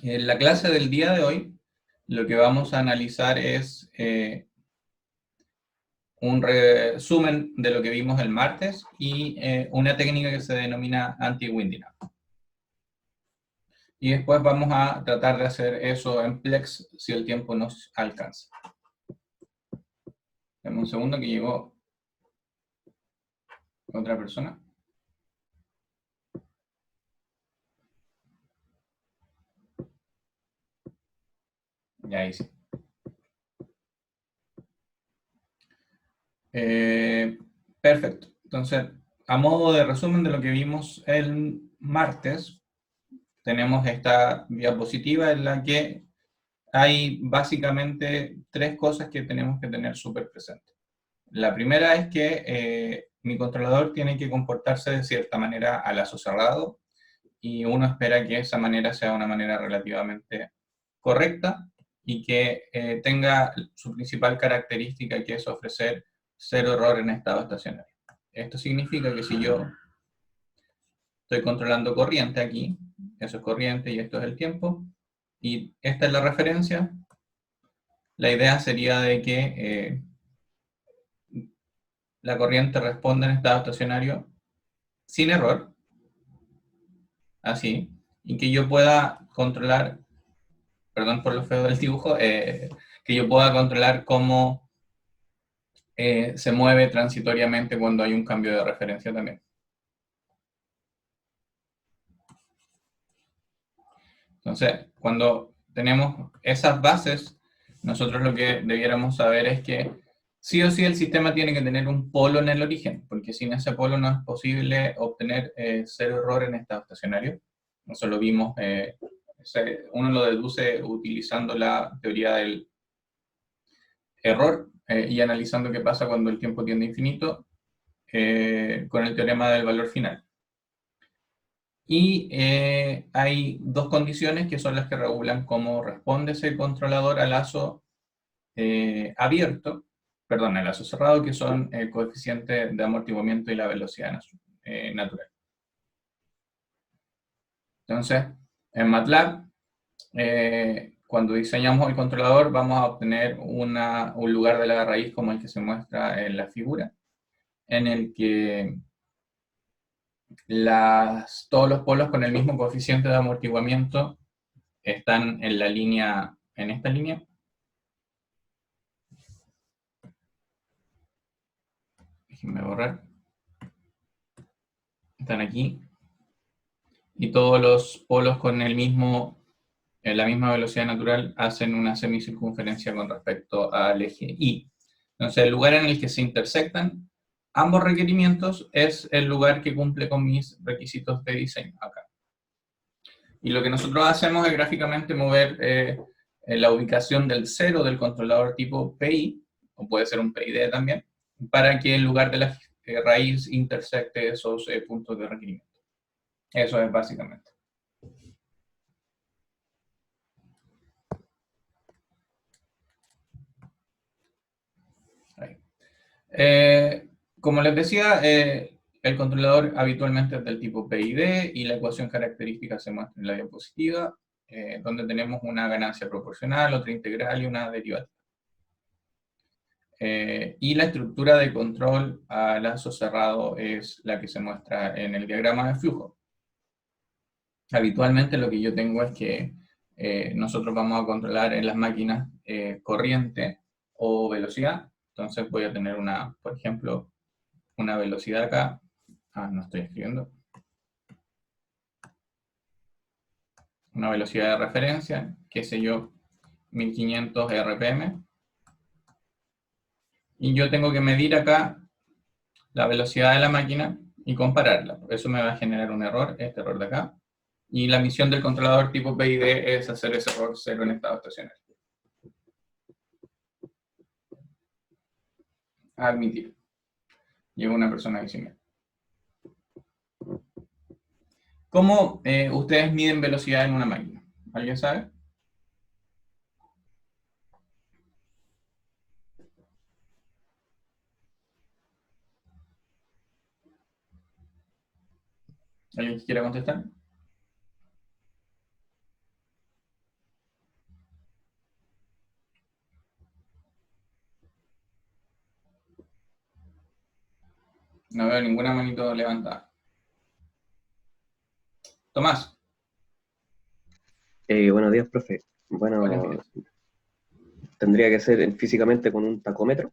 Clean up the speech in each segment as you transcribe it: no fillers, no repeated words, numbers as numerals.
En la clase del día de hoy, lo que vamos a analizar es un resumen de lo que vimos el martes y una técnica que se denomina anti-winding up. Y después vamos a tratar de hacer eso en Plex si el tiempo nos alcanza. Dame un segundo que llegó otra persona. Ya ahí sí. Perfecto. Entonces, a modo de resumen de lo que vimos el martes, tenemos esta diapositiva en la que hay básicamente tres cosas que tenemos que tener súper presentes. La primera es que mi controlador tiene que comportarse de cierta manera a lazo cerrado y uno espera que esa manera sea una manera relativamente correcta y que tenga su principal característica, que es ofrecer cero error en estado estacionario. Esto significa que si yo estoy controlando corriente aquí, eso es corriente y esto es el tiempo, y esta es la referencia, la idea sería de que la corriente responda en estado estacionario sin error, así, y que yo pueda controlar, perdón por lo feo del dibujo, que yo pueda controlar cómo se mueve transitoriamente cuando hay un cambio de referencia también. Entonces, cuando tenemos esas bases, nosotros lo que debiéramos saber es que sí o sí el sistema tiene que tener un polo en el origen, porque sin ese polo no es posible obtener cero error en estado estacionario. Eso lo vimos, uno lo deduce utilizando la teoría del error y analizando qué pasa cuando el tiempo tiende a infinito con el teorema del valor final. Y hay dos condiciones que son las que regulan cómo responde ese controlador al lazo abierto, perdón, al lazo cerrado, que son el coeficiente de amortiguamiento y la velocidad natural. Entonces, en MATLAB, cuando diseñamos el controlador, vamos a obtener un lugar de la raíz como el que se muestra en la figura, en el que todos los polos con el mismo coeficiente de amortiguamiento están en la línea, en esta línea. Déjenme borrar. Están aquí. Y todos los polos con el mismo, la misma velocidad natural hacen una semicircunferencia con respecto al eje Y. Entonces, el lugar en el que se intersectan ambos requerimientos es el lugar que cumple con mis requisitos de diseño acá. Y lo que nosotros hacemos es gráficamente mover la ubicación del cero del controlador tipo PI, o puede ser un PID también, para que en lugar de la raíz intersecte esos puntos de requerimiento. Eso es básicamente. Como les decía, el controlador habitualmente es del tipo PID y la ecuación característica se muestra en la diapositiva, donde tenemos una ganancia proporcional, otra integral y una derivativa. Y la estructura de control a lazo cerrado es la que se muestra en el diagrama de flujo. Habitualmente lo que yo tengo es que nosotros vamos a controlar en las máquinas corriente o velocidad. Entonces voy a tener por ejemplo, una velocidad acá. No estoy escribiendo. Una velocidad de referencia, qué sé yo, 1500 RPM. Y yo tengo que medir acá la velocidad de la máquina y compararla. Eso me va a generar un error, este error de acá. Y la misión del controlador tipo PID es hacer ese error cero en estado estacionario. Admitir. Llegó una persona diciendo. ¿Cómo ustedes miden velocidad en una máquina? ¿Alguien sabe? ¿Alguien quiere contestar? No veo ninguna manito levantada. Tomás, Buenos días, profe. buenos Bueno, días. tendría que ser físicamente con un tacómetro,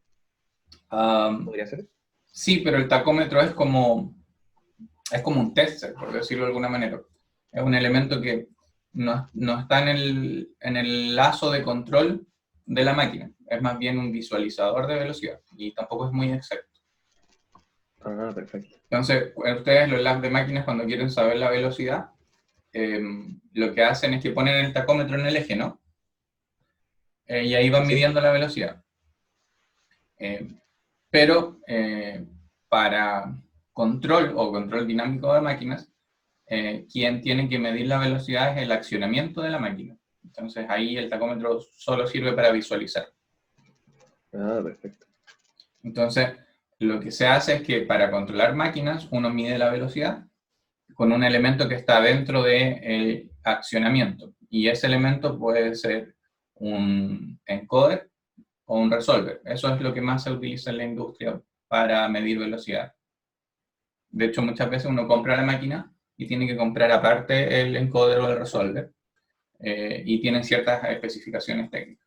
Um, podría ser. sí, pero el tacómetro es como un tester, por decirlo de alguna manera. Es un elemento que no está en el lazo de control de la máquina. Es más bien un visualizador de velocidad y tampoco es muy exacto. Ah, perfecto. Entonces, ustedes, los labs de máquinas, cuando quieren saber la velocidad, eh, lo que hacen es que ponen el tacómetro en el eje, ¿no? Y ahí van ¿Sí? midiendo la velocidad. Eh, pero para control o control dinámico de máquinas, quien tiene que medir la velocidad es el accionamiento de la máquina. Entonces ahí el tacómetro solo sirve para visualizar. Ah, perfecto. Entonces lo que se hace es que para controlar máquinas uno mide la velocidad con un elemento que está dentro del accionamiento. Y ese elemento puede ser un encoder o un resolver. Eso es lo que más se utiliza en la industria para medir velocidad. De hecho, muchas veces uno compra la máquina y tiene que comprar aparte el encoder o el resolver, y tienen ciertas especificaciones técnicas.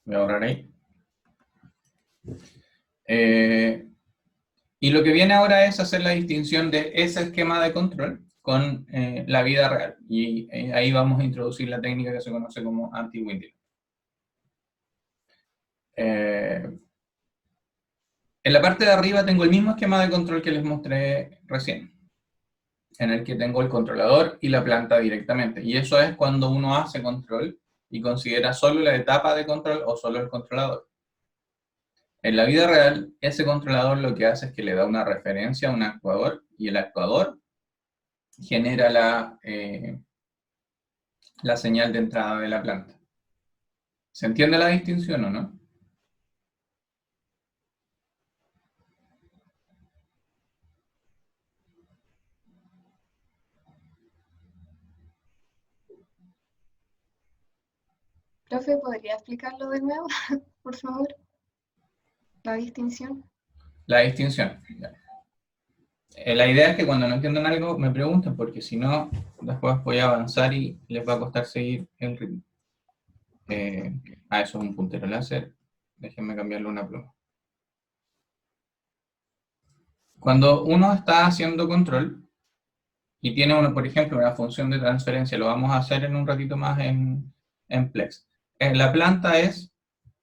Voy a ahorrar ahí. Y lo que viene ahora es hacer la distinción de ese esquema de control con la vida real. Y ahí vamos a introducir la técnica que se conoce como anti-winding. En la parte de arriba tengo el mismo esquema de control que les mostré recién, en el que tengo el controlador y la planta directamente. Y eso es cuando uno hace control y considera solo la etapa de control o solo el controlador. En la vida real, ese controlador lo que hace es que le da una referencia a un actuador y el actuador genera la señal de entrada de la planta. ¿Se entiende la distinción o no? Profe, ¿podría explicarlo de nuevo, por favor? La distinción. La distinción. La idea es que cuando no entiendan algo me pregunten, porque si no, después voy a avanzar y les va a costar seguir el ritmo. Eso es un puntero láser. Déjenme cambiarle una pluma. Cuando uno está haciendo control y tiene, uno, por ejemplo, una función de transferencia, lo vamos a hacer en un ratito más en Plex. La planta es,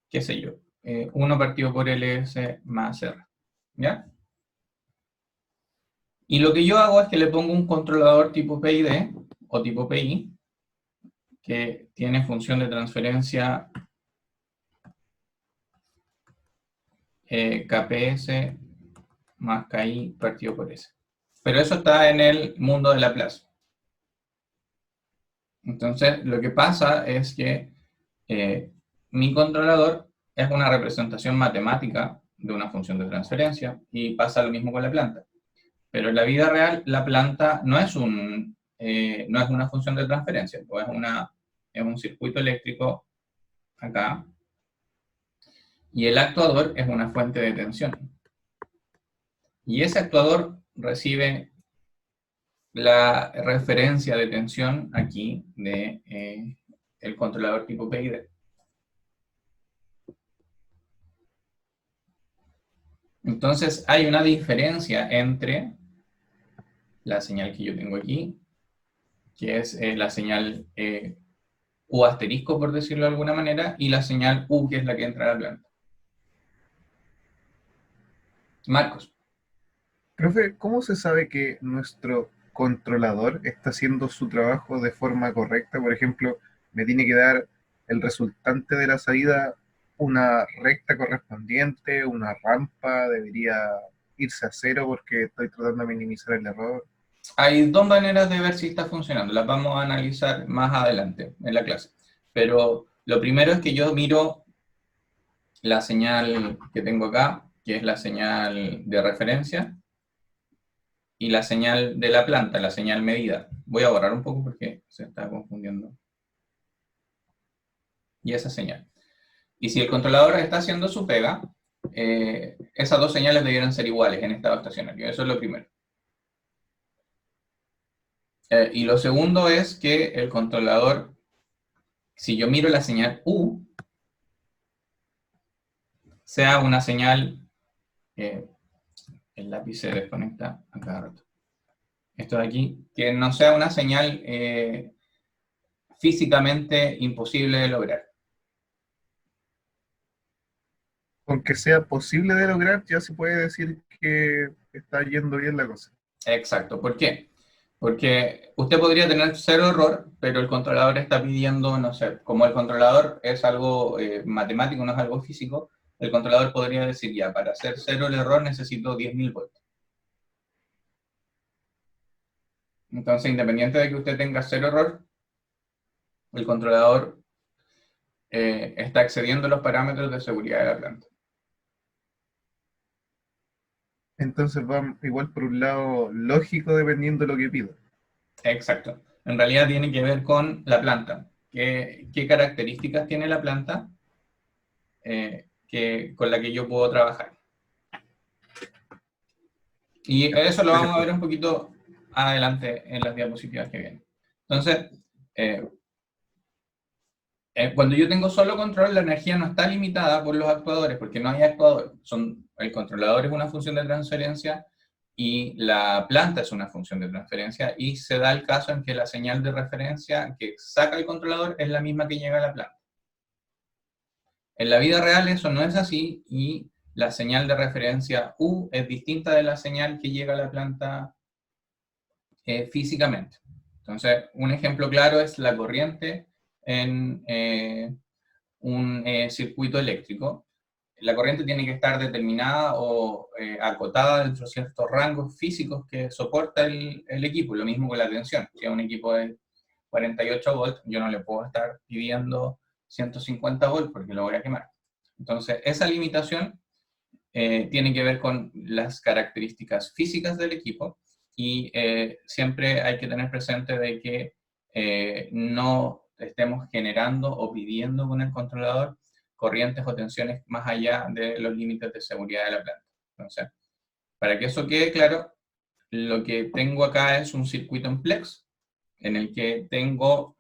qué sé yo, 1 partido por LS más R. ¿Ya? Y lo que yo hago es que le pongo un controlador tipo PID o tipo PI, que tiene función de transferencia KPS más KI partido por S. Pero eso está en el mundo de la plaza. Entonces, lo que pasa es que mi controlador es una representación matemática de una función de transferencia y pasa lo mismo con la planta. Pero en la vida real, la planta no es no es una función de transferencia, pues es un circuito eléctrico acá, y el actuador es una fuente de tensión. Y ese actuador recibe la referencia de tensión aquí de el controlador tipo PID. Entonces hay una diferencia entre la señal que yo tengo aquí, que es la señal U asterisco, por decirlo de alguna manera, y la señal U, que es la que entra a la planta. Marcos. Profe, ¿cómo se sabe que nuestro controlador está haciendo su trabajo de forma correcta? Por ejemplo, me tiene que dar el resultante de la salida una recta correspondiente, una rampa, debería irse a cero porque estoy tratando de minimizar el error. Hay dos maneras de ver si está funcionando, las vamos a analizar más adelante en la clase. Pero lo primero es que yo miro la señal que tengo acá, que es la señal de referencia, y la señal de la planta, la señal medida. Voy a borrar un poco porque se está confundiendo. Y esa señal. Y si el controlador está haciendo su pega, esas dos señales debieran ser iguales en estado estacionario. Eso es lo primero. Y lo segundo es que el controlador, si yo miro la señal U, sea una señal, el lápiz se desconecta a cada rato. Esto de aquí, que no sea una señal físicamente imposible de lograr. Aunque sea posible de lograr, ya se puede decir que está yendo bien la cosa. Exacto. ¿Por qué? Porque usted podría tener cero error, pero el controlador está pidiendo, no sé, como el controlador es algo matemático, no es algo físico, el controlador podría decir, ya, para hacer cero el error necesito 10.000 voltios. Entonces, independiente de que usted tenga cero error, el controlador está excediendo los parámetros de seguridad de la planta. Entonces va igual por un lado lógico dependiendo de lo que pido. Exacto. En realidad tiene que ver con la planta. ¿Qué características tiene la planta con la que yo puedo trabajar? Y eso lo vamos a ver un poquito adelante en las diapositivas que vienen. Entonces, cuando yo tengo solo control, la energía no está limitada por los actuadores, porque no hay actuadores. El controlador es una función de transferencia y la planta es una función de transferencia, y se da el caso en que la señal de referencia que saca el controlador es la misma que llega a la planta. En la vida real eso no es así, y la señal de referencia U es distinta de la señal que llega a la planta físicamente. Entonces, un ejemplo claro es la corriente en un circuito eléctrico. La corriente tiene que estar determinada o acotada dentro de ciertos rangos físicos que soporta el equipo. Lo mismo con la tensión. Si es un equipo de 48 volts, yo no le puedo estar pidiendo 150 volts porque lo voy a quemar. Entonces, esa limitación tiene que ver con las características físicas del equipo, y siempre hay que tener presente de que no estemos generando o pidiendo con el controlador corrientes o tensiones más allá de los límites de seguridad de la planta. Entonces, para que eso quede claro, lo que tengo acá es un circuito en Plex, en el que tengo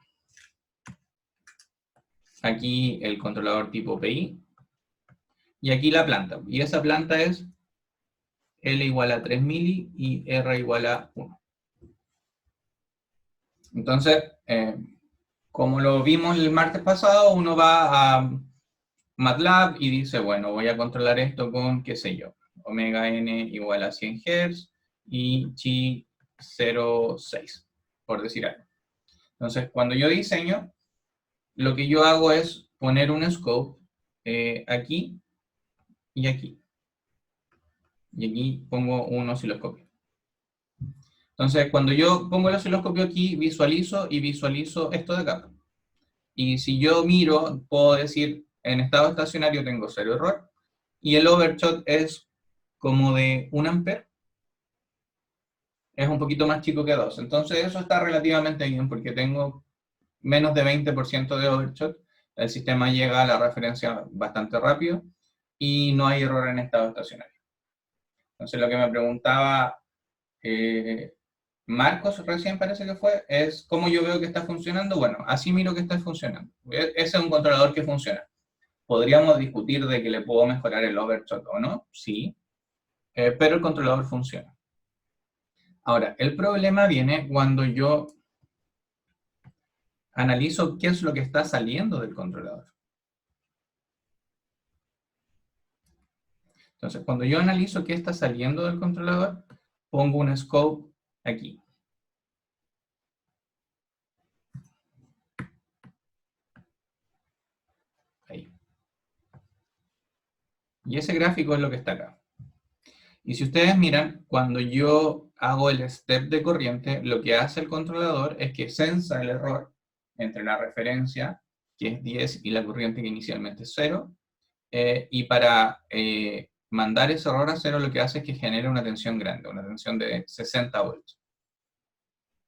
aquí el controlador tipo PI, y aquí la planta. Y esa planta es L igual a 3 mili y R igual a 1. Entonces, como lo vimos el martes pasado, uno va a MATLAB y dice, bueno, voy a controlar esto con, qué sé yo, omega n igual a 100 Hz y chi 0,6, por decir algo. Entonces, cuando yo diseño, lo que yo hago es poner un scope aquí y aquí. Y aquí pongo un osciloscopio. Entonces, cuando yo pongo el osciloscopio aquí, visualizo esto de acá. Y si yo miro, puedo decir, en estado estacionario tengo 0 error, y el overshot es como de 1 ampere. Es un poquito más chico que 2. Entonces, eso está relativamente bien, porque tengo menos de 20% de overshot. El sistema llega a la referencia bastante rápido, y no hay error en estado estacionario. Entonces, lo que me preguntaba Marcos recién parece que fue, es cómo yo veo que está funcionando. Bueno, así miro que está funcionando. Ese es un controlador que funciona. ¿Podríamos discutir de que le puedo mejorar el overshot o no? Sí, pero el controlador funciona. Ahora, el problema viene cuando yo analizo qué es lo que está saliendo del controlador. Entonces, cuando yo analizo qué está saliendo del controlador, pongo un scope aquí. Ahí. Y ese gráfico es lo que está acá. Y si ustedes miran, cuando yo hago el step de corriente, lo que hace el controlador es que sensa el error entre la referencia, que es 10, y la corriente que inicialmente es 0, y para mandar ese error a cero lo que hace es que genere una tensión grande, una tensión de 60 volts.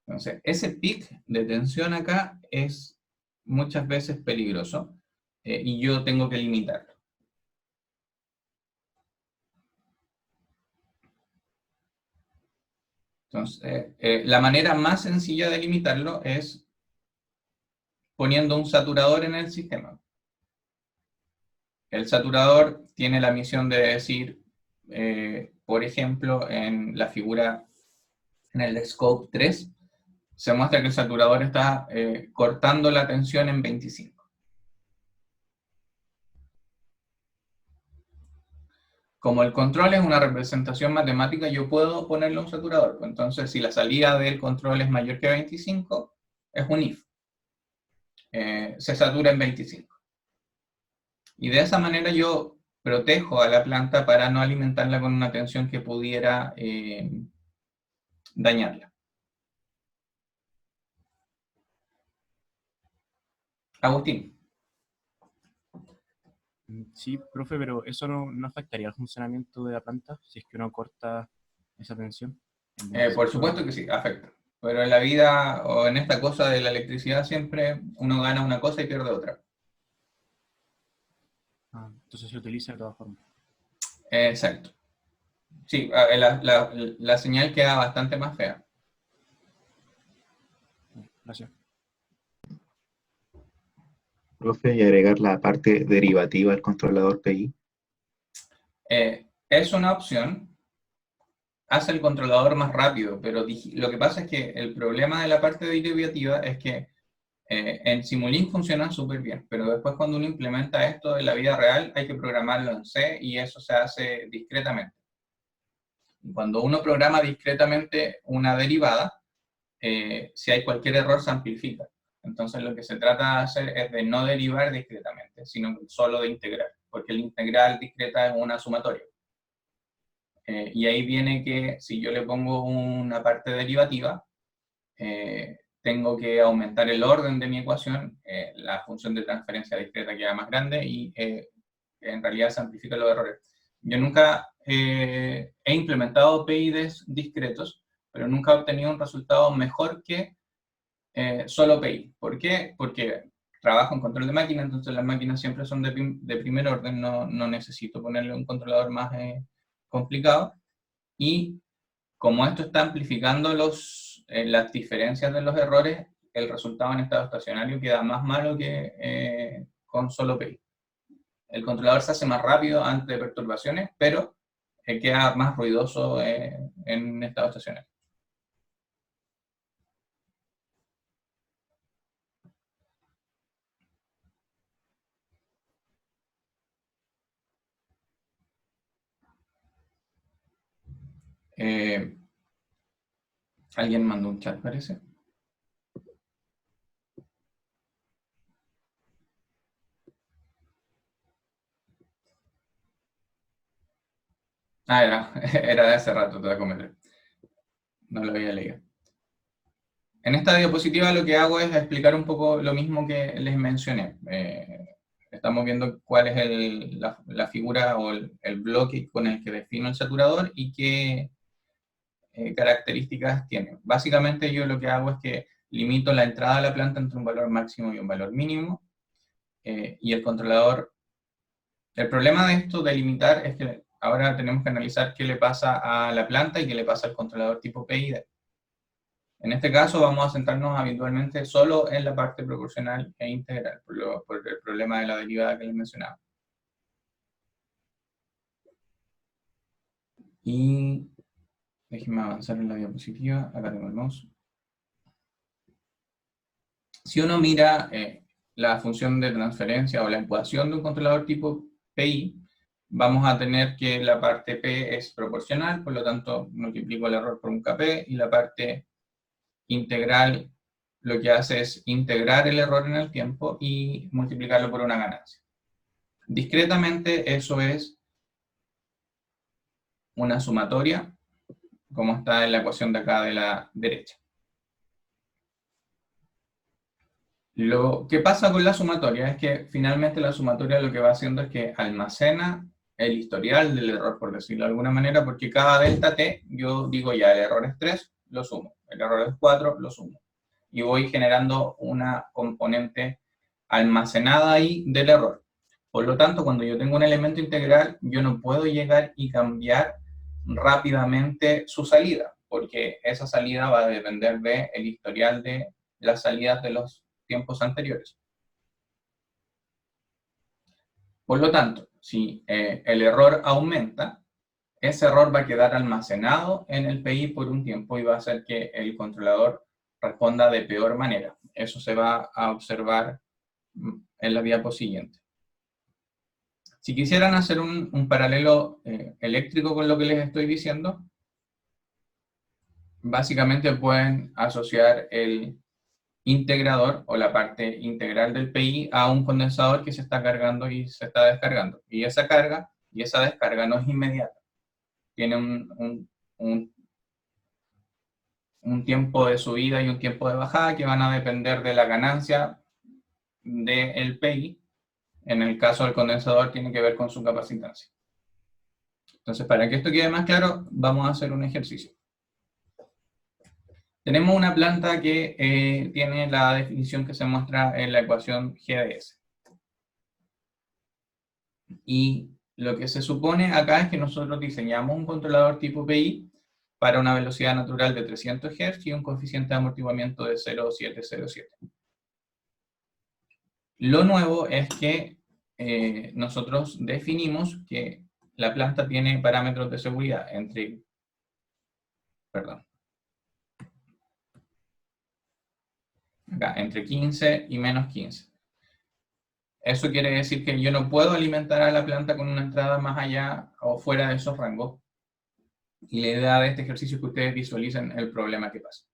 Entonces, ese pic de tensión acá es muchas veces peligroso y yo tengo que limitarlo. Entonces, la manera más sencilla de limitarlo es poniendo un saturador en el sistema. El saturador tiene la misión de decir, por ejemplo, en la figura, en el scope 3, se muestra que el saturador está cortando la tensión en 25. Como el control es una representación matemática, yo puedo ponerle un saturador. Entonces, si la salida del control es mayor que 25, es un if. Se satura en 25. Y de esa manera yo protejo a la planta para no alimentarla con una tensión que pudiera dañarla. Agustín. Sí, profe, pero eso no afectaría al funcionamiento de la planta si es que uno corta esa tensión. Por supuesto que sí, afecta. Pero en la vida o en esta cosa de la electricidad siempre uno gana una cosa y pierde otra. Entonces se utiliza de todas formas. Exacto. Sí, la señal queda bastante más fea. Gracias. Profe, y agregar la parte derivativa al controlador PI. Es una opción. Hace el controlador más rápido, pero lo que pasa es que el problema de la parte derivativa es que en Simulink funciona súper bien, pero después cuando uno implementa esto en la vida real hay que programarlo en C y eso se hace discretamente. Cuando uno programa discretamente una derivada, si hay cualquier error se amplifica. Entonces lo que se trata de hacer es de no derivar discretamente, sino solo de integrar, porque el integral discreta es una sumatoria. Y ahí viene que si yo le pongo una parte derivativa, tengo que aumentar el orden de mi ecuación, la función de transferencia discreta queda más grande y en realidad se amplifican los errores. Yo nunca he implementado PIDs discretos, pero nunca he obtenido un resultado mejor que solo PI. ¿Por qué? Porque trabajo en control de máquina, entonces las máquinas siempre son de primer orden, no necesito ponerle un controlador más complicado. Y como esto está amplificando las diferencias de los errores, el resultado en estado estacionario queda más malo que con solo PI. El controlador se hace más rápido ante perturbaciones, pero queda más ruidoso en estado estacionario. Alguien mandó un chat, parece. Era de hace rato, te voy a comentar. No lo había leído. En esta diapositiva lo que hago es explicar un poco lo mismo que les mencioné. Estamos viendo cuál es la figura o el bloque con el que defino el saturador y qué características tiene. Básicamente yo lo que hago es que limito la entrada a la planta entre un valor máximo y un valor mínimo, y el controlador... El problema de esto de limitar es que ahora tenemos que analizar qué le pasa a la planta y qué le pasa al controlador tipo PID. En este caso vamos a centrarnos habitualmente solo en la parte proporcional e integral, por el problema de la derivada que les mencionaba. Y déjenme avanzar en la diapositiva, acá tengo el mouse. Si uno mira la función de transferencia o la ecuación de un controlador tipo PI, vamos a tener que la parte P es proporcional, por lo tanto multiplico el error por un Kp, y la parte integral lo que hace es integrar el error en el tiempo y multiplicarlo por una ganancia. Discretamente eso es una sumatoria, como está en la ecuación de acá de la derecha. Lo que pasa con la sumatoria es que finalmente la sumatoria lo que va haciendo es que almacena el historial del error, por decirlo de alguna manera, porque cada delta t, yo digo ya, el error es 3, lo sumo, el error es 4, lo sumo. Y voy generando una componente almacenada ahí del error. Por lo tanto, cuando yo tengo un elemento integral, yo no puedo llegar y cambiar rápidamente su salida, porque esa salida va a depender del historial de las salidas de los tiempos anteriores. Por lo tanto, si el error aumenta, ese error va a quedar almacenado en el PI por un tiempo y va a hacer que el controlador responda de peor manera. Eso se va a observar en la diapo siguiente. Si quisieran hacer un paralelo eléctrico con lo que les estoy diciendo, básicamente pueden asociar el integrador o la parte integral del PI a un condensador que se está cargando y se está descargando. Y esa carga y esa descarga no es inmediata. Tiene un tiempo de subida y un tiempo de bajada que van a depender de la ganancia del PI. En el caso del condensador tiene que ver con su capacitancia. Entonces, para que esto quede más claro, vamos a hacer un ejercicio. Tenemos una planta que tiene la definición que se muestra en la ecuación G de S. Y lo que se supone acá es que nosotros diseñamos un controlador tipo PI para una velocidad natural de 300 Hz y un coeficiente de amortiguamiento de 0,707. Lo nuevo es que nosotros definimos que la planta tiene parámetros de seguridad entre acá, entre 15 y menos 15. Eso quiere decir que yo no puedo alimentar a la planta con una entrada más allá o fuera de esos rangos. Y la idea de este ejercicio es que ustedes visualicen el problema que pasa.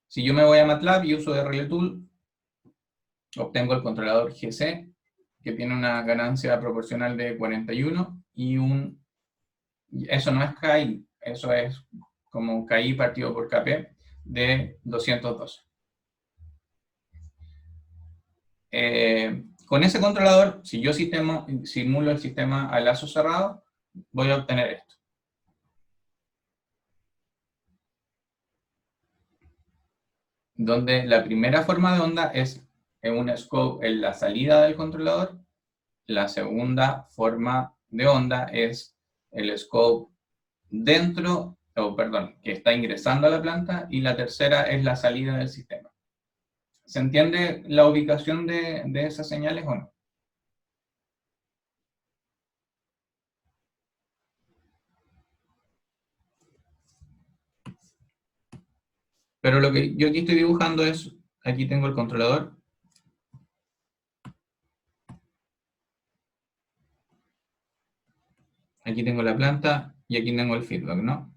Si yo me voy a MATLAB y uso RLTool, obtengo el controlador GC, que tiene una ganancia proporcional de 41 y eso no es KI, eso es como KI partido por KP de 212. Con ese controlador, si yo simulo el sistema a lazo cerrado, voy a obtener esto. Donde la primera forma de onda es en un scope en la salida del controlador, la segunda forma de onda es el scope dentro, que está ingresando a la planta, y la tercera es la salida del sistema. ¿Se entiende la ubicación de esas señales o no? Pero lo que yo aquí estoy dibujando es, aquí tengo el controlador. Aquí tengo la planta y aquí tengo el feedback, ¿no?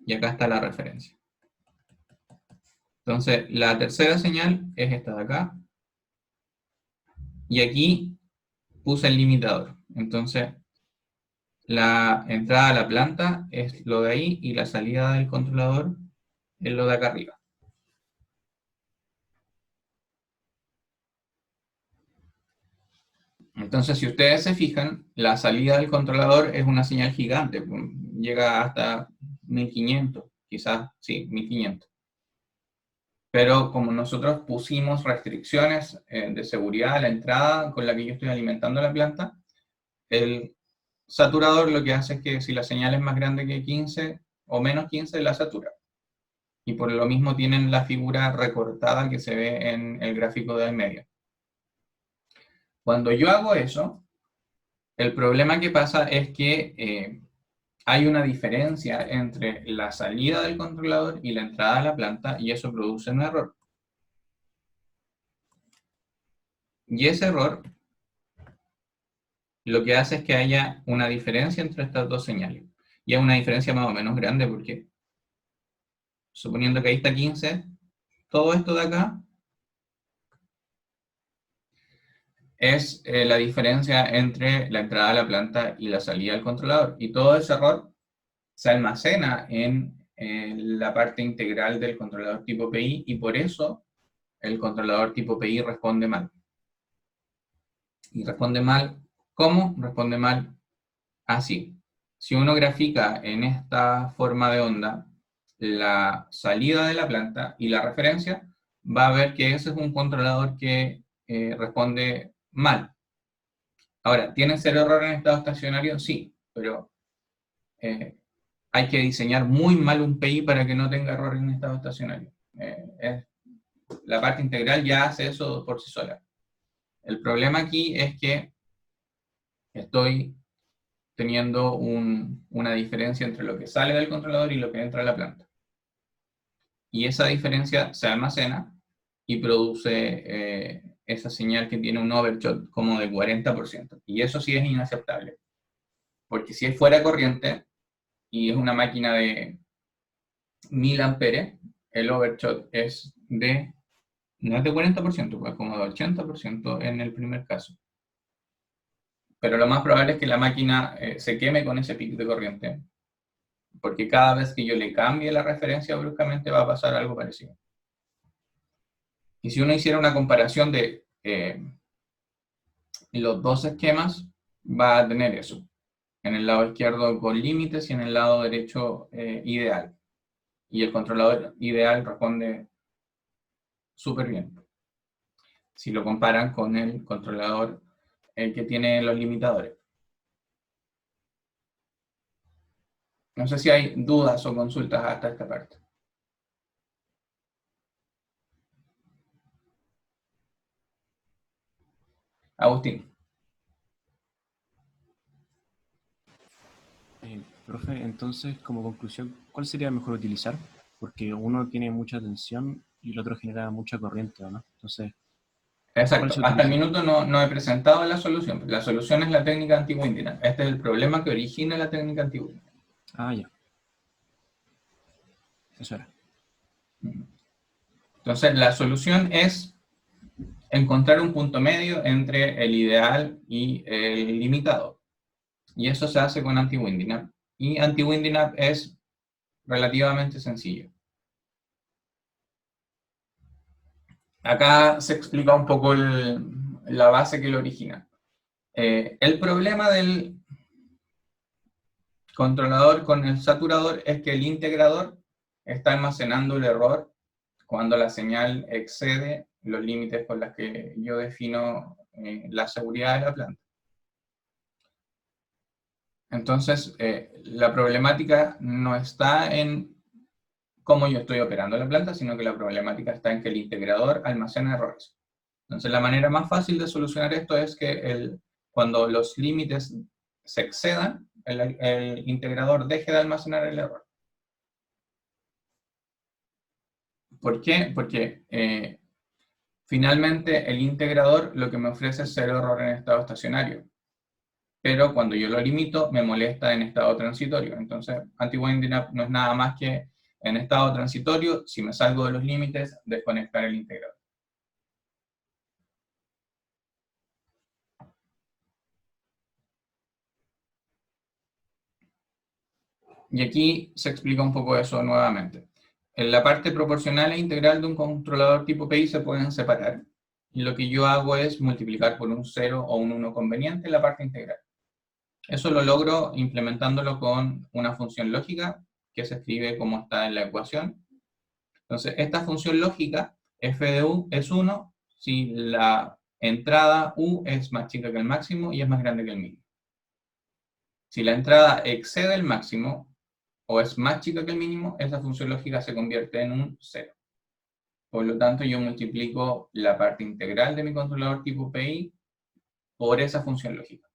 Y acá está la referencia. Entonces, la tercera señal es esta de acá. Y aquí puse el limitador. Entonces, la entrada a la planta es lo de ahí y la salida del controlador es lo de acá arriba. Entonces, si ustedes se fijan, la salida del controlador es una señal gigante. Llega hasta 1500, quizás, sí, 1500. Pero como nosotros pusimos restricciones de seguridad a la entrada con la que yo estoy alimentando la planta, el saturador lo que hace es que si la señal es más grande que 15 o menos 15, la satura. Y por lo mismo tienen la figura recortada que se ve en el gráfico del medio. Cuando yo hago eso, el problema que pasa es que hay una diferencia entre la salida del controlador y la entrada a la planta, y eso produce un error. Y ese error lo que hace es que haya una diferencia entre estas dos señales. Y es una diferencia más o menos grande porque, suponiendo que ahí está 15, todo esto de acá es la diferencia entre la entrada a la planta y la salida del controlador. Y todo ese error se almacena en la parte integral del controlador tipo PI, y por eso el controlador tipo PI responde mal. Y responde mal, ¿cómo? Responde mal así. Si uno grafica en esta forma de onda la salida de la planta y la referencia, va a ver que ese es un controlador que responde mal. Ahora, ¿tiene cero error en estado estacionario? Sí, pero hay que diseñar muy mal un PI para que no tenga error en estado estacionario. La parte integral ya hace eso por sí sola. El problema aquí es que estoy teniendo una diferencia entre lo que sale del controlador y lo que entra a la planta. Y esa diferencia se almacena y produce esa señal que tiene un overshot como del 40%. Y eso sí es inaceptable. Porque si es fuera corriente y es una máquina de 1000 amperes, el overshot es no es de 40%, pues como de 80% en el primer caso. Pero lo más probable es que la máquina se queme con ese pico de corriente, porque cada vez que yo le cambie la referencia bruscamente va a pasar algo parecido. Y si uno hiciera una comparación de los dos esquemas, va a tener eso. En el lado izquierdo con límites y en el lado derecho ideal. Y el controlador ideal responde súper bien. Si lo comparan con el controlador que tiene los limitadores. No sé si hay dudas o consultas hasta esta parte. Agustín. Profe, entonces, como conclusión, ¿cuál sería mejor utilizar? Porque uno tiene mucha tensión y el otro genera mucha corriente, ¿no? Entonces, ¿cuál Exacto. se Hasta el utiliza? minuto no he presentado la solución. La solución es la técnica anti-winding. Este es el problema que origina la técnica anti-winding. Ah, ya. Eso era. Entonces, la solución es encontrar un punto medio entre el ideal y el limitado. Y eso se hace con anti-winding up. Y anti-winding up es relativamente sencillo. Acá se explica un poco la base que lo origina. El problema del controlador con el saturador es que el integrador está almacenando el error cuando la señal excede los límites con los que yo defino la seguridad de la planta. Entonces, la problemática no está en cómo yo estoy operando la planta, sino que la problemática está en que el integrador almacena errores. Entonces, la manera más fácil de solucionar esto es que cuando los límites se excedan, el integrador deje de almacenar el error. ¿Por qué? Porque finalmente el integrador lo que me ofrece es cero error en estado estacionario. Pero cuando yo lo limito, me molesta en estado transitorio. Entonces, anti-winding up no es nada más que en estado transitorio, si me salgo de los límites, desconectar el integrador. Y aquí se explica un poco eso nuevamente. En la parte proporcional e integral de un controlador tipo PI se pueden separar. Y lo que yo hago es multiplicar por un 0 o un 1 conveniente en la parte integral. Eso lo logro implementándolo con una función lógica que se escribe como está en la ecuación. Entonces, esta función lógica, f de u, es 1 si la entrada u es más chica que el máximo y es más grande que el mínimo. Si la entrada excede el máximo o es más chica que el mínimo, esa función lógica se convierte en un 0. Por lo tanto, yo multiplico la parte integral de mi controlador tipo PI por esa función lógica.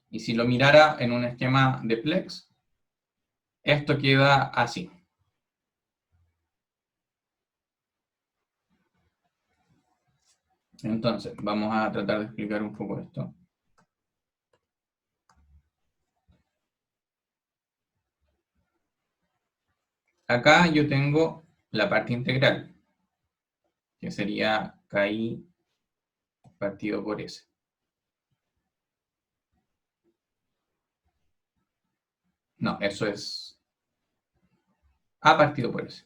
Y si lo mirara en un esquema de Plex, esto queda así. Entonces, vamos a tratar de explicar un poco esto. Acá yo tengo la parte integral, que sería KI partido por S. No, eso es A partido por S.